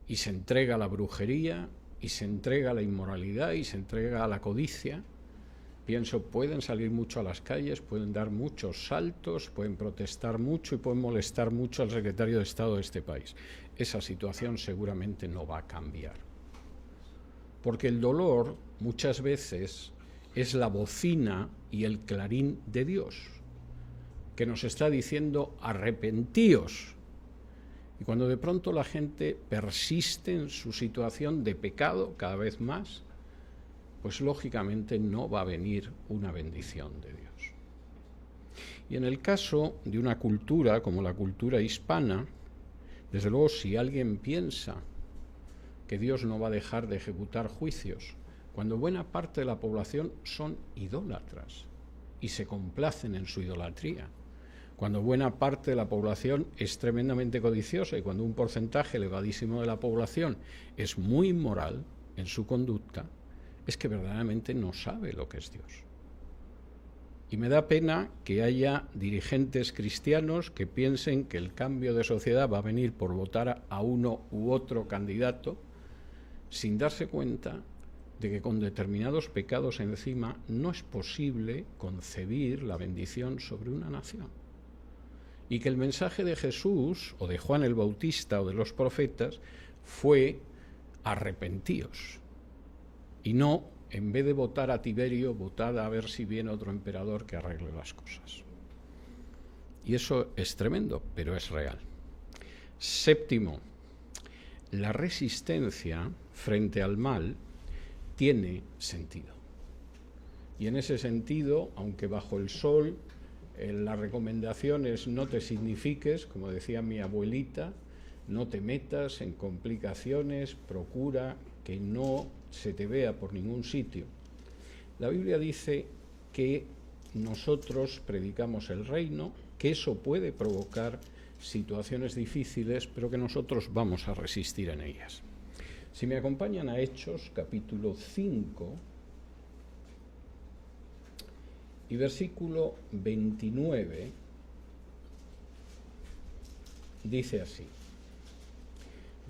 y se entrega a la brujería, y se entrega a la inmoralidad, y se entrega a la codicia, Pienso, pueden salir mucho a las calles, pueden dar muchos saltos, pueden protestar mucho y pueden molestar mucho al secretario de Estado de este país. Esa situación seguramente no va a cambiar. Porque el dolor muchas veces es la bocina y el clarín de Dios, que nos está diciendo arrepentíos. Y cuando de pronto la gente persiste en su situación de pecado cada vez más, pues lógicamente no va a venir una bendición de Dios. Y en el caso de una cultura como la cultura hispana, desde luego si alguien piensa que Dios no va a dejar de ejecutar juicios, cuando buena parte de la población son idólatras y se complacen en su idolatría, cuando buena parte de la población es tremendamente codiciosa y cuando un porcentaje elevadísimo de la población es muy inmoral en su conducta, es que verdaderamente no sabe lo que es Dios. Y me da pena que haya dirigentes cristianos que piensen que el cambio de sociedad va a venir por votar a uno u otro candidato sin darse cuenta de que con determinados pecados encima no es posible concebir la bendición sobre una nación. Y que el mensaje de Jesús, o de Juan el Bautista, o de los profetas, fue arrepentíos. Y no, en vez de votar a Tiberio, votad a ver si viene otro emperador que arregle las cosas. Y eso es tremendo, pero es real. Séptimo, la resistencia frente al mal tiene sentido. Y en ese sentido, aunque bajo el sol la recomendación es no te signifiques, como decía mi abuelita, no te metas en complicaciones, procura que no se te vea por ningún sitio. La Biblia dice que nosotros predicamos el reino, que eso puede provocar situaciones difíciles, pero que nosotros vamos a resistir en ellas. Si me acompañan a Hechos, capítulo 5, y versículo 29, dice así: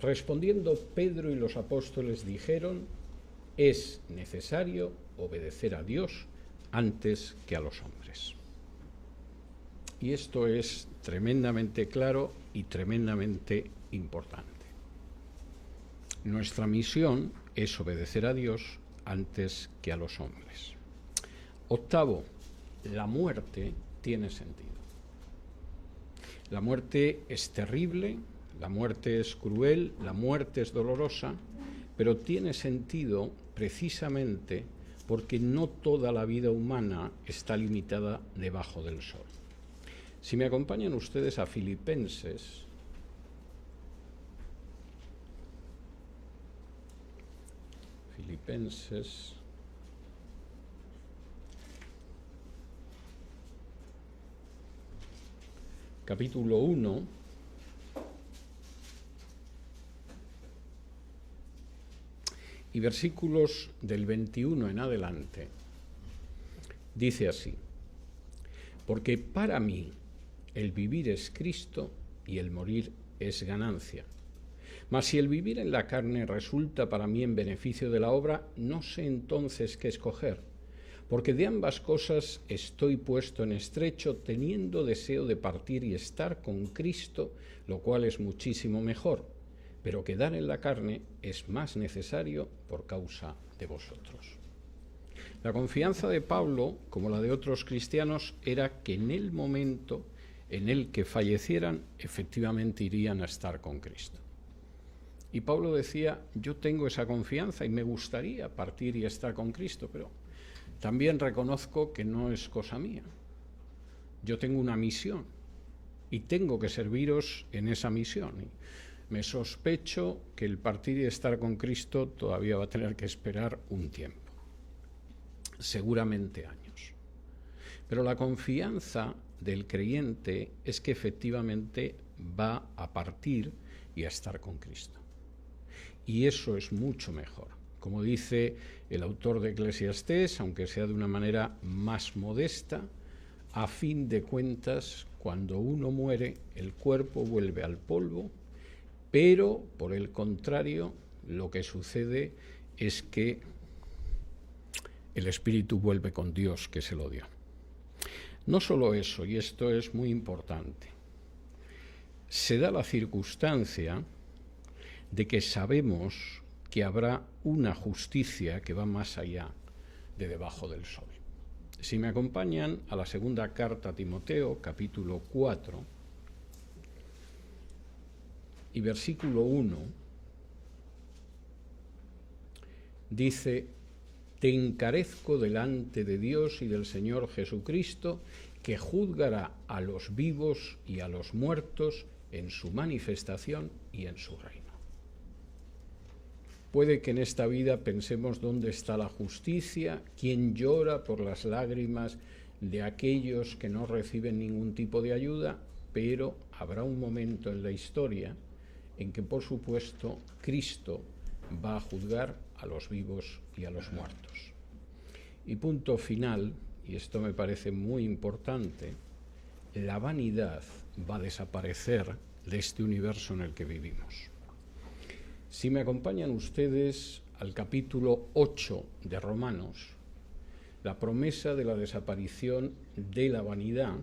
respondiendo Pedro y los apóstoles dijeron: es necesario obedecer a Dios antes que a los hombres. Y esto es tremendamente claro y tremendamente importante. Nuestra misión es obedecer a Dios antes que a los hombres. Octavo, la muerte tiene sentido. La muerte es terrible, la muerte es cruel, la muerte es dolorosa, pero tiene sentido precisamente porque no toda la vida humana está limitada debajo del sol. Si me acompañan ustedes a Filipenses, capítulo 1, y versículos del 21 en adelante, dice así: porque para mí el vivir es Cristo y el morir es ganancia. Mas si el vivir en la carne resulta para mí en beneficio de la obra, no sé entonces qué escoger, porque de ambas cosas estoy puesto en estrecho, teniendo deseo de partir y estar con Cristo, lo cual es muchísimo mejor, pero quedar en la carne es más necesario por causa de vosotros. La confianza de Pablo, como la de otros cristianos, era que en el momento en el que fallecieran, efectivamente irían a estar con Cristo. Y Pablo decía: yo tengo esa confianza y me gustaría partir y estar con Cristo, pero también reconozco que no es cosa mía. Yo tengo una misión y tengo que serviros en esa misión. Y me sospecho que el partir y estar con Cristo todavía va a tener que esperar un tiempo, seguramente años. Pero la confianza del creyente es que efectivamente va a partir y a estar con Cristo. Y eso es mucho mejor. Como dice el autor de Eclesiastés, aunque sea de una manera más modesta, a fin de cuentas, cuando uno muere, el cuerpo vuelve al polvo, pero por el contrario, lo que sucede es que el espíritu vuelve con Dios que se lo dio. No solo eso, y esto es muy importante, se da la circunstancia de que sabemos que habrá una justicia que va más allá de debajo del sol. Si me acompañan a la segunda carta a Timoteo, capítulo 4, y versículo 1, dice: te encarezco delante de Dios y del Señor Jesucristo, que juzgará a los vivos y a los muertos en su manifestación y en su reino. Puede que en esta vida pensemos dónde está la justicia, quién llora por las lágrimas de aquellos que no reciben ningún tipo de ayuda, pero habrá un momento en la historia en que, por supuesto, Cristo va a juzgar a los vivos y a los muertos. Y punto final, y esto me parece muy importante, la vanidad va a desaparecer de este universo en el que vivimos. Si me acompañan ustedes al capítulo 8 de Romanos, la promesa de la desaparición de la vanidad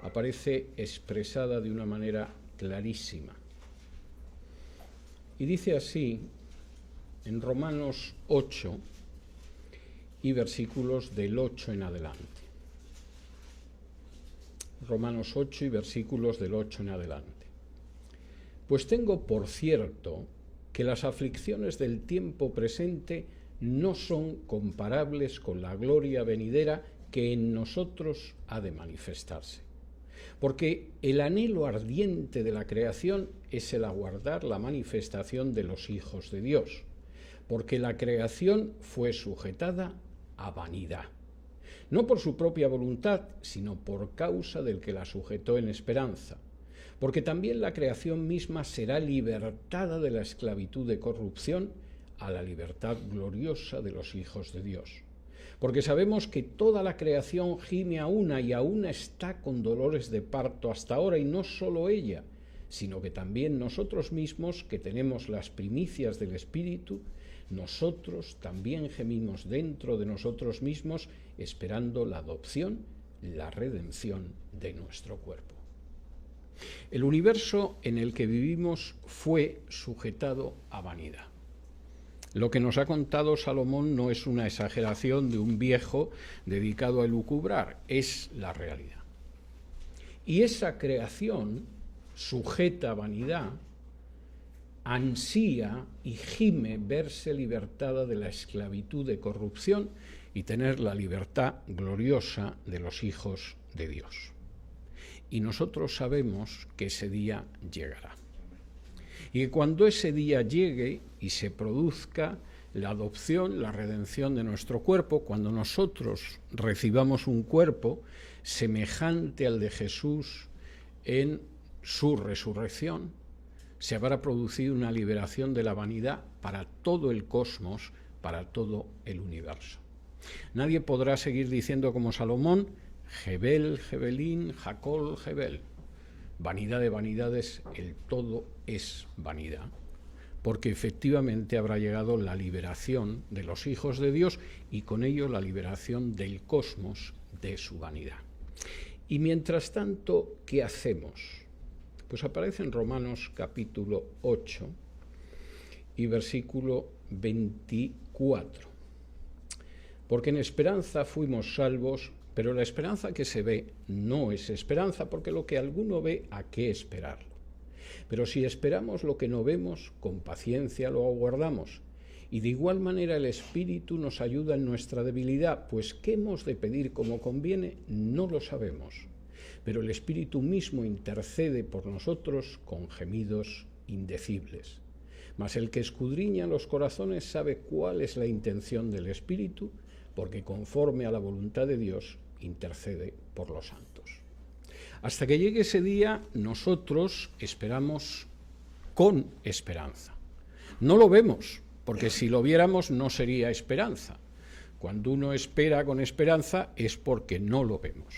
aparece expresada de una manera clarísima. Y dice así en Romanos 8 y versículos del 8 en adelante. Romanos 8 y versículos del 8 en adelante. Pues tengo por cierto que las aflicciones del tiempo presente no son comparables con la gloria venidera que en nosotros ha de manifestarse. Porque el anhelo ardiente de la creación es el aguardar la manifestación de los hijos de Dios, porque la creación fue sujetada a vanidad, no por su propia voluntad, sino por causa del que la sujetó en esperanza. Porque también la creación misma será libertada de la esclavitud de corrupción a la libertad gloriosa de los hijos de Dios. Porque sabemos que toda la creación gime a una y aún está con dolores de parto hasta ahora, y no solo ella, sino que también nosotros mismos, que tenemos las primicias del Espíritu, nosotros también gemimos dentro de nosotros mismos, esperando la adopción, la redención de nuestro cuerpo. El universo en el que vivimos fue sujetado a vanidad. Lo que nos ha contado Salomón no es una exageración de un viejo dedicado a elucubrar, es la realidad. Y esa creación, sujeta a vanidad, ansía y gime verse libertada de la esclavitud de corrupción y tener la libertad gloriosa de los hijos de Dios. Y nosotros sabemos que ese día llegará. Y que cuando ese día llegue y se produzca la adopción, la redención de nuestro cuerpo, cuando nosotros recibamos un cuerpo semejante al de Jesús en su resurrección, se habrá producido una liberación de la vanidad para todo el cosmos, para todo el universo. Nadie podrá seguir diciendo como Salomón: Jebel, Jebelín, Jacol, Jebel. Vanidad de vanidades, el todo es vanidad. Porque efectivamente habrá llegado la liberación de los hijos de Dios y con ello la liberación del cosmos de su vanidad. Y mientras tanto, ¿qué hacemos? Pues aparece en Romanos capítulo 8 y versículo 24. Porque en esperanza fuimos salvos. Pero la esperanza que se ve no es esperanza, porque lo que alguno ve, ¿a qué esperarlo? Pero si esperamos lo que no vemos, con paciencia lo aguardamos. Y de igual manera el Espíritu nos ayuda en nuestra debilidad, pues ¿qué hemos de pedir como conviene? No lo sabemos. Pero el Espíritu mismo intercede por nosotros con gemidos indecibles. Mas el que escudriña los corazones sabe cuál es la intención del Espíritu, porque conforme a la voluntad de Dios intercede por los santos. Hasta que llegue ese día, nosotros esperamos con esperanza. No lo vemos, porque si lo viéramos no sería esperanza. Cuando uno espera con esperanza es porque no lo vemos.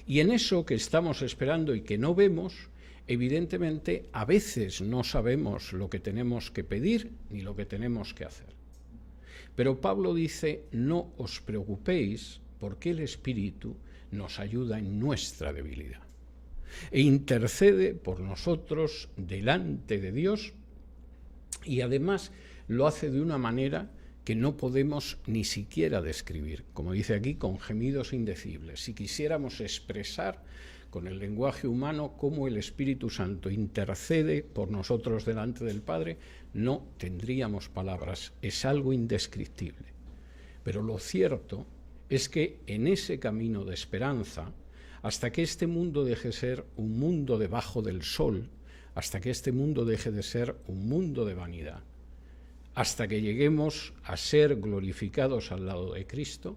Y en eso que estamos esperando y que no vemos, evidentemente a veces no sabemos lo que tenemos que pedir ni lo que tenemos que hacer. Pero Pablo dice, no os preocupéis porque el Espíritu nos ayuda en nuestra debilidad e intercede por nosotros delante de Dios, y además lo hace de una manera que no podemos ni siquiera describir, como dice aquí, con gemidos indecibles. Si quisiéramos expresar con el lenguaje humano cómo el Espíritu Santo intercede por nosotros delante del Padre, no tendríamos palabras, es algo indescriptible. Pero lo cierto es que en ese camino de esperanza, hasta que este mundo deje de ser un mundo debajo del sol, hasta que este mundo deje de ser un mundo de vanidad, hasta que lleguemos a ser glorificados al lado de Cristo,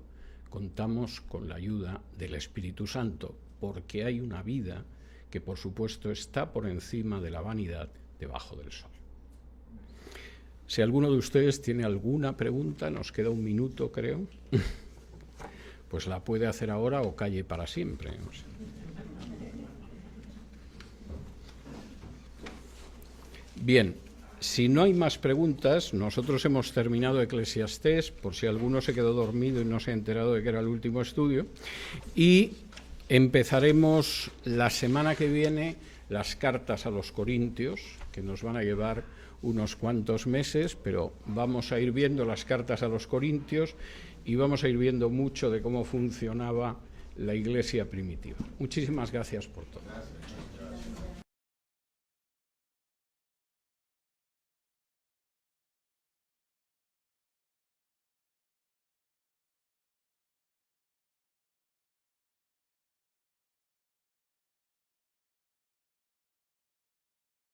contamos con la ayuda del Espíritu Santo, porque hay una vida que, por supuesto, está por encima de la vanidad debajo del sol. Si alguno de ustedes tiene alguna pregunta, nos queda 1 minuto, creo, pues la puede hacer ahora o calle para siempre. No sé. Bien, si no hay más preguntas, nosotros hemos terminado Eclesiastés, por si alguno se quedó dormido y no se ha enterado de que era el último estudio, y empezaremos la semana que viene las cartas a los Corintios, que nos van a llevar unos cuantos meses, pero vamos a ir viendo las cartas a los Corintios y vamos a ir viendo mucho de cómo funcionaba la Iglesia primitiva. Muchísimas gracias por todo.